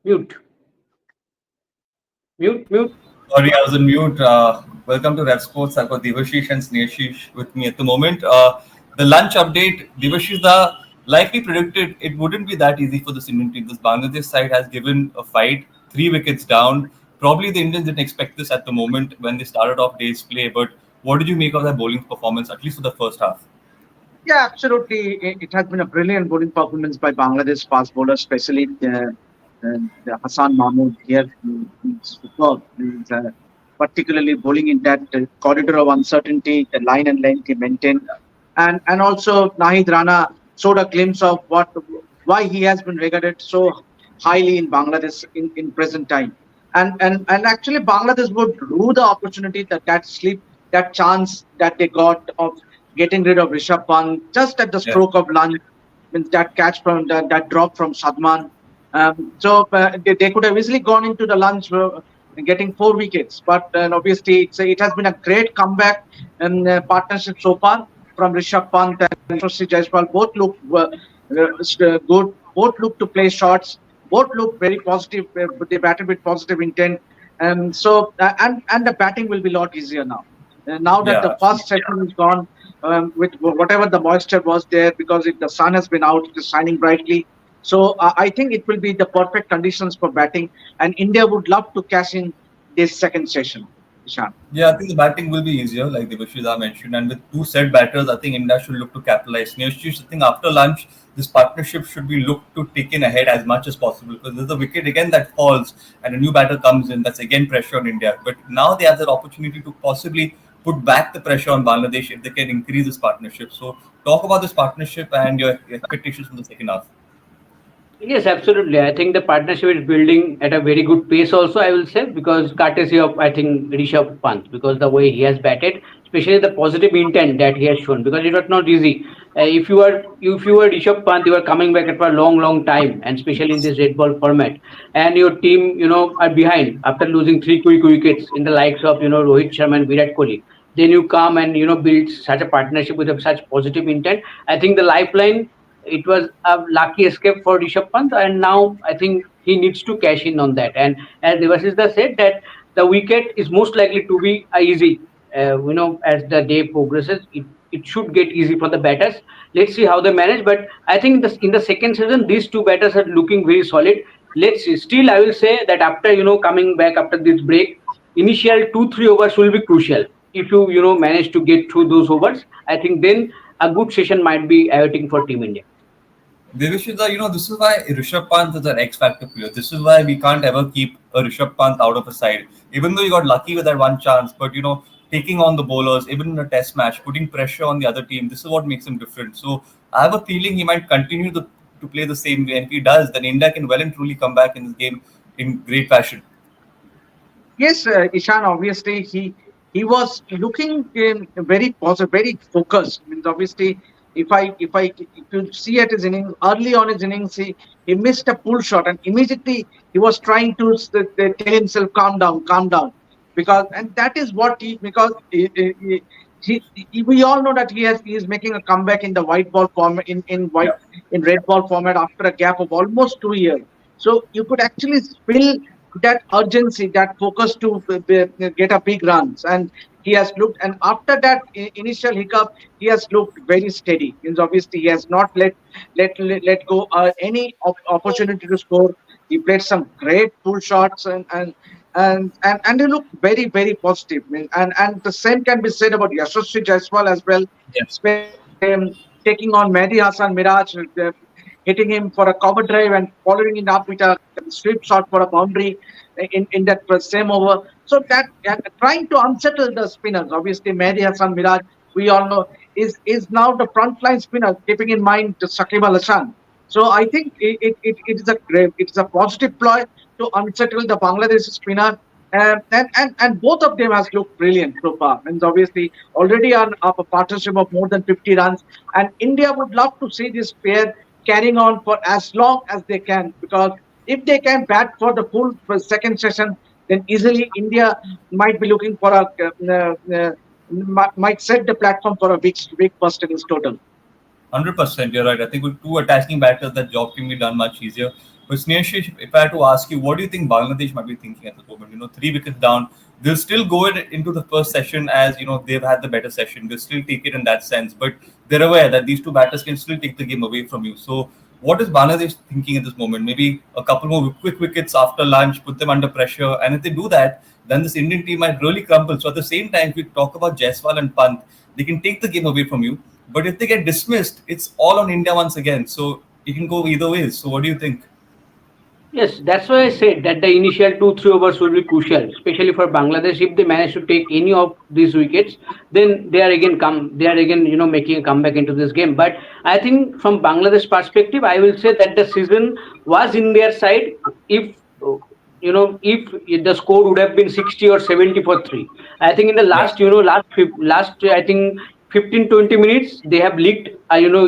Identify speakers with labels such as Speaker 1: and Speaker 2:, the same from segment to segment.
Speaker 1: Mute, mute.
Speaker 2: Sorry, I was on mute. Welcome to Rev Sports. I've got Devashish and Sneashish with me at the moment. The lunch update, Devashish, like we predicted, it wouldn't be that easy for this Indian team. This Bangladesh side has given a fight, 3 wickets down. Probably the Indians didn't expect this at the moment when they started off day's play. But what did you make of their bowling performance, at least for the first half?
Speaker 3: Yeah, absolutely. It has been a brilliant bowling performance by Bangladesh fast bowlers, especially Hassan Mahmood here. He's superb. He's, particularly bowling in that corridor of uncertainty, the line and length he maintained. And also Nahid Rana showed a glimpse of why he has been regarded so highly in Bangladesh in present time. And actually Bangladesh would rue the opportunity that chance that they got of getting rid of Rishabh Pant just at the stroke of lunch, means that catch from that drop from Sadman. They could have easily gone into the lunch getting 4 wickets, but obviously it has been a great comeback and partnership so far from Rishabh Pant and Yashasvi Jaiswal. Both look good. Both look to play shots. Both look very positive. They batted with positive intent, and the batting will be a lot easier now. Now that the first session is gone, with whatever the moisture was there, because the sun has been out, it is shining brightly. So I think it will be the perfect conditions for batting, and India would love to cash in this second session. Ishan.
Speaker 2: Yeah, I think the batting will be easier, like Devashiza mentioned. And with two set batters, I think India should look to capitalize. Neosh, I think after lunch, this partnership should be looked to take in ahead as much as possible, because there's a wicket again that falls and a new batter comes in. That's again pressure on India. But now they have that opportunity to possibly put back the pressure on Bangladesh if they can increase this partnership. So talk about this partnership and your expectations for the second half.
Speaker 1: Yes, absolutely. I think the partnership is building at a very good pace also, I will say, because courtesy of, I think, Rishabh Pant, because the way he has batted, especially the positive intent that he has shown, because it was not easy. If you were Rishabh Pant, you are coming back after a long time, and especially in this red ball format, and your team, are behind after losing three quick wickets in the likes of, Rohit Sharma and Virat Kohli. Then you come and, build such a partnership with such positive intent. I think the lifeline, it was a lucky escape for Rishabh Pant, and now I think he needs to cash in on that. And as Devashiza said, that the wicket is most likely to be easy. As the day progresses, it should get easy for the batters. Let's see how they manage. But I think in the second season, these two batters are looking very solid. Let's see. Still, I will say that after coming back after this break, initial 2-3 overs will be crucial. If you manage to get through those overs, I think then a good session might be awaiting for Team India.
Speaker 2: Devashiza, this is why Rishabh Pant is an X factor player. This is why we can't ever keep a Rishabh Pant out of a side. Even though he got lucky with that one chance, but taking on the bowlers, even in a test match, putting pressure on the other team, this is what makes him different. So I have a feeling he might continue to play the same way. And if he does, then India can well and truly come back in this game in great fashion.
Speaker 3: Yes, Ishan. Obviously, he was looking very positive, very focused. Means obviously, if you see at his innings early on his innings, he missed a pull shot, and immediately he was trying to tell himself, calm down, and that is what we all know that he is making a comeback in the white ball format in red ball format after a gap of almost 2 years. So you could actually feel that urgency, that focus to get a big runs, and he has looked. And after that initial hiccup, he has looked very steady. Means obviously he has not let go any opportunity to score. He played some great pull shots and he looked very positive. And the same can be said about Yashasvi Jaiswal as well.
Speaker 2: Yes.
Speaker 3: Taking on Mehdi Hassan Miraj, hitting him for a cover drive and following it up with a sweep shot for a boundary in that same over. So that trying to unsettle the spinners. Obviously, Mehdi Hassan Miraj, we all know, is now the frontline spinner, keeping in mind Shakib Al Hasan. So I think it's a positive ploy to unsettle the Bangladeshi spinner. And both of them has looked brilliant so far. And obviously already on a partnership of more than 50 runs. And India would love to see this pair carrying on for as long as they can, because if they can bat for the full second session, then easily India might be looking for might set the platform for a big burst in its total.
Speaker 2: 100%, you're right. I think with two attacking batters, that job can be done much easier. But Sneha, if I had to ask you, what do you think Bangladesh might be thinking at the moment? 3 wickets down, they'll still go into the first session as they've had the better session. They'll still take it in that sense, but they're aware that these two batters can still take the game away from you. So, what is Bangladesh thinking at this moment? Maybe a couple more quick wickets after lunch, put them under pressure, and if they do that, then this Indian team might really crumble. So, at the same time, if we talk about Jaiswal and Pant, they can take the game away from you. But if they get dismissed, it's all on India once again. So, it can go either ways. So, what do you think?
Speaker 1: Yes, that's why I said that the initial 2-3 overs will be crucial, especially for Bangladesh. If they manage to take any of these wickets, then they are again making a comeback into this game. But I think from Bangladesh perspective, I will say that the season was in their side. If if the score would have been 60 or 70 for three, I think in the
Speaker 2: Yeah.
Speaker 1: last I think 15-20 minutes they have leaked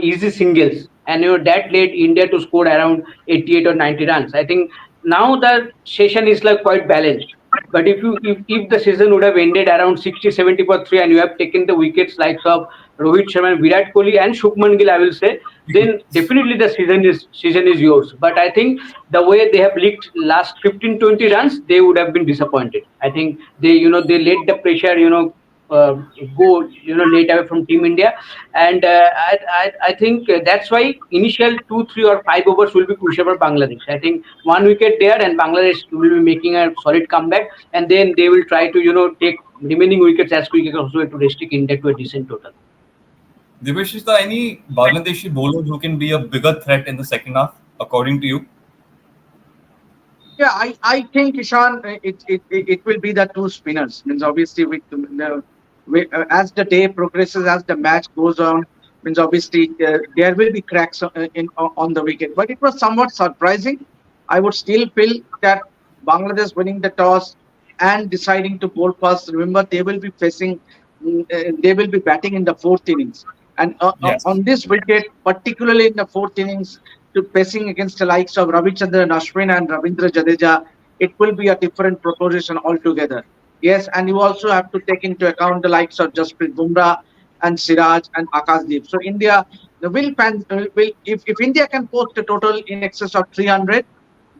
Speaker 1: easy singles, and that led India to score around 88 or 90 runs. I think now the session is like quite balanced. But if the season would have ended around 60-70 for three, and you have taken the wickets likes of Rohit Sharma, Virat Kohli, and Shubman Gill, I will say, then definitely the season is yours. But I think the way they have leaked last 15-20 runs, they would have been disappointed. I think they let the pressure uh, go late away from Team India, and I think that's why initial 2, 3, or 5 overs will be crucial for Bangladesh. I think one wicket there, and Bangladesh will be making a solid comeback, and then they will try to take remaining wickets as quick as possible to restrict India to a decent total.
Speaker 2: Divesh, is there any Bangladeshi bowlers who can be a bigger threat in the second half, according to you?
Speaker 3: Yeah, I think Ishan, it will be the two spinners. Means obviously as the day progresses, as the match goes on, means obviously there will be cracks on the wicket. But it was somewhat surprising. I would still feel that Bangladesh winning the toss and deciding to bowl first. Remember, they will be batting in the fourth innings, and
Speaker 2: Yes.
Speaker 3: on this wicket, particularly in the fourth innings, to pacing against the likes of Ravichandran Ashwin and Ravindra Jadeja, it will be a different proposition altogether. Yes, and you also have to take into account the likes of Jasprit Bumrah and Siraj and Akashdeep. So India, the will if India can post a total in excess of 300,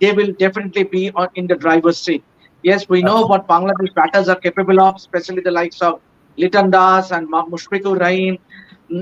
Speaker 3: they will definitely be in the driver's seat. Yes, we know
Speaker 2: Absolutely.
Speaker 3: what Bangladesh batters are capable of, especially the likes of Litan Das and Mushfiqur Rahim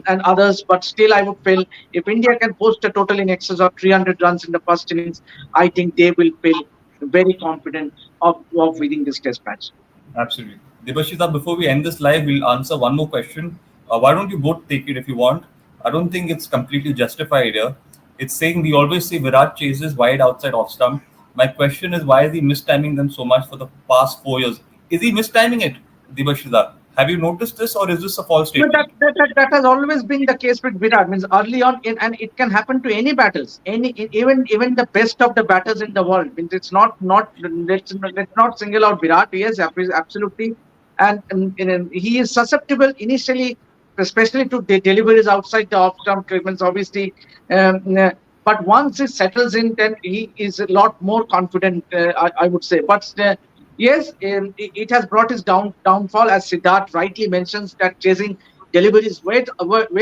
Speaker 3: and others. But still, I would feel if India can post a total in excess of 300 runs in the first innings, I think they will feel very confident of winning this test match.
Speaker 2: Absolutely. Debashita, before we end this live, we'll answer one more question. Why don't you both take it if you want? I don't think it's completely justified here. It's saying we always say Virat chases wide outside off stump. My question is, why is he mistiming them so much for the past 4 years? Is he mistiming it, Debashita? Have you noticed this, or is this a false
Speaker 3: But
Speaker 2: statement?
Speaker 3: that has always been the case with Virat. Means early on, and it can happen to any batters, even the best of the batters in the world. Means it's not let's not single out Virat. Yes, absolutely, and he is susceptible initially, especially to deliveries outside the off stump. Means obviously, but once he settles in, then he is a lot more confident. I would say, but. Yes, it has brought his downfall, as Siddharth rightly mentions, that chasing deliveries way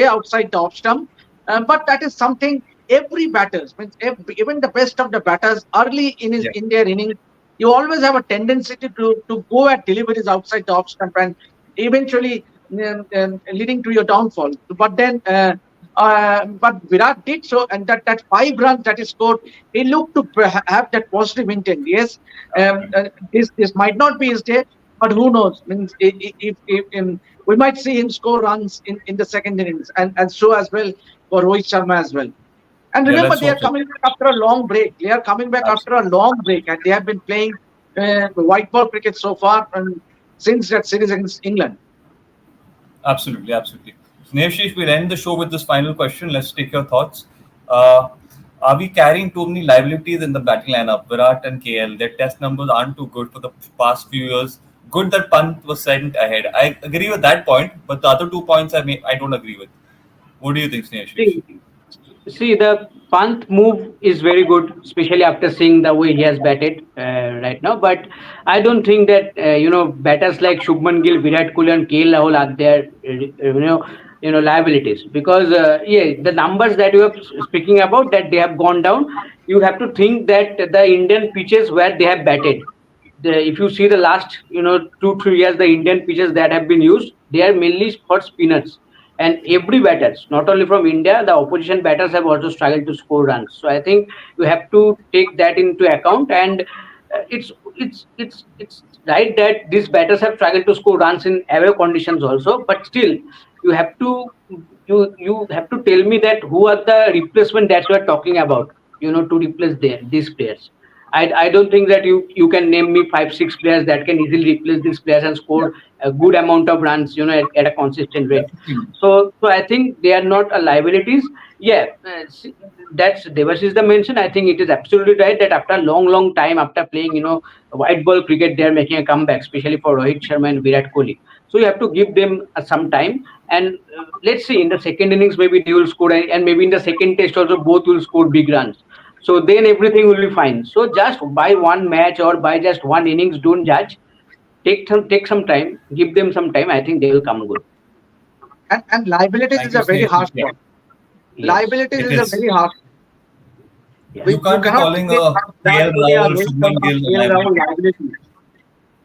Speaker 3: outside the off stump. But that is something every batters, means even the best of the batters, early
Speaker 2: Yeah.
Speaker 3: in their innings, you always have a tendency to go at deliveries outside the off stump and eventually leading to your downfall. But Virat did so, and that 5 runs that he scored, he looked to have that positive intent. Yes,
Speaker 2: Absolutely.
Speaker 3: this might not be his day, but who knows? Means we might see him score runs in the second innings, and so as well for Rohit Sharma as well. And
Speaker 2: Yeah,
Speaker 3: remember,
Speaker 2: let's
Speaker 3: they are
Speaker 2: hope so.
Speaker 3: coming back after a long break. They are coming back after
Speaker 2: Absolutely.
Speaker 3: a long break, and they have been playing white ball cricket so far, and since that series against England.
Speaker 2: Absolutely, absolutely. Snehashish, we'll end the show with this final question. Let's take your thoughts. Uh, are we carrying too many liabilities in the batting lineup? Virat and KL, their test numbers aren't too good for the past few years. Good that Pant was sent ahead. I agree with that point, but the other 2 points I don't agree with. What do you think, Snehashish?
Speaker 1: See, the Pant move is very good, especially after seeing the way he has batted right now. But I don't think that batters like Shubman Gill, Virat Kohli, and KL Rahul are there. liabilities, because the numbers that you are speaking about, that they have gone down, you have to think that the Indian pitches where they have batted, if you see the last 2-3 years, the Indian pitches that have been used, they are mainly for spinners, and every batters, not only from India, the opposition batters have also struggled to score runs. So I think you have to take that into account, and it's right that these batters have struggled to score runs in away conditions also, but still you have to you have to tell me that who are the replacement that you are talking about, to replace these players. I don't think that you can name me 5-6 players that can easily replace these players and
Speaker 3: Yeah.
Speaker 1: score a good amount of runs, at a consistent rate.
Speaker 2: Definitely.
Speaker 1: So I think they are not a liabilities. Yeah, that's Devashish the mention. I think it is absolutely right that after a long time, after playing, white ball cricket, they are making a comeback, especially for Rohit Sharma and Virat Kohli. So you have to give them some time, and let's see, in the second innings maybe they will score, and maybe in the second test also both will score big runs. So then everything will be fine. So just by one match or by just one innings, don't judge. Take some time, give them some time. I think they will come good.
Speaker 3: And liabilities
Speaker 2: Thank
Speaker 3: is
Speaker 2: you,
Speaker 3: a very
Speaker 2: Sneha.
Speaker 3: harsh
Speaker 2: Yeah,
Speaker 3: one.
Speaker 1: Yes.
Speaker 3: Liabilities
Speaker 2: it
Speaker 3: is a
Speaker 2: is.
Speaker 3: very harsh.
Speaker 1: Yeah.
Speaker 2: You
Speaker 3: You
Speaker 2: can't be
Speaker 3: cannot
Speaker 2: calling
Speaker 3: say
Speaker 2: a
Speaker 3: Virat
Speaker 2: KL
Speaker 3: Kohli or
Speaker 2: Rahul or
Speaker 3: Rohit
Speaker 2: Shubman
Speaker 3: Sharma,
Speaker 2: Gill a
Speaker 3: KL Rahul
Speaker 2: liability.
Speaker 3: liability.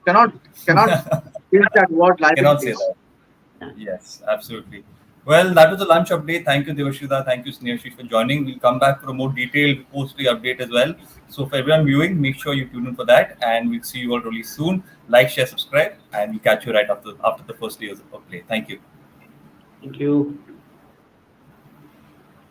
Speaker 3: Cannot use that word
Speaker 2: Cannot say
Speaker 3: liabilities.
Speaker 2: that. Yes, absolutely. Well, that was the lunch update. Thank you, Devashida. Thank you, Sneha, for joining. We'll come back for a more detailed post-play update as well. So, for everyone viewing, make sure you tune in for that, and we'll see you all really soon. Like, share, subscribe, and we'll catch you right after the first day of play. Thank you.
Speaker 1: Thank you.